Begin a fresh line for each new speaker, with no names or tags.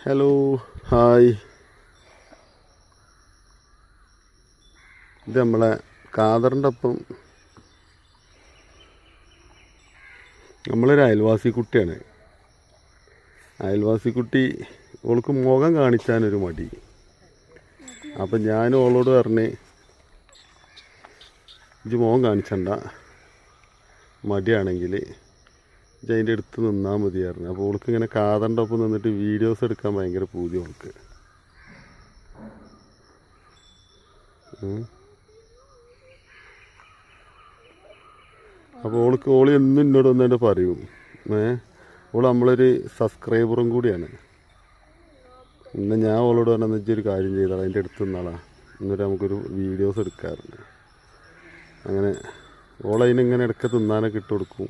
Hello hi. ഇത് നമ്മളെ കാദറിൻ്റെ ഒപ്പം നമ്മളൊരു അയൽവാസി കുട്ടിയാണ്. അയൽവാസി കുട്ടി ഓൾക്ക് മുഖം കാണിച്ചാനൊരു മടി. അപ്പം ഞാൻ ഓളോട് പറഞ്ഞ് ഇജ്ജ് മുഖം കാണിച്ചണ്ട, മടിയാണെങ്കിൽ ഇജ്ജ് അതിൻ്റെ അടുത്ത് നിന്നാൽ മതിയായിരുന്നു. അപ്പോൾ ഓൾക്ക് ഇങ്ങനെ കാദറിൻ്റെ ഒപ്പം നിന്നിട്ട് വീഡിയോസ് എടുക്കാൻ ഭയങ്കര പൂതി ഓൾക്ക്. അപ്പോൾ ഓൾ എന്നും എന്നോട് വന്നിട്ട് പറയും, ഓൾ നമ്മളൊരു സബ്സ്ക്രൈബറും കൂടിയാണ്. ഇന്ന് ഞാൻ ഓളോട് പറഞ്ഞാൽ ഇജ്ജൊരു കാര്യം ചെയ്താൽ അതിൻ്റെ അടുത്ത് നിന്നാളാ, എന്നിട്ട് നമുക്കൊരു വീഡിയോസ് എടുക്കാറുണ്ട്. അങ്ങനെ ഓളതിനിങ്ങനെ ഇടയ്ക്ക് തിന്നാനൊക്കെ ഇട്ട് കൊടുക്കും.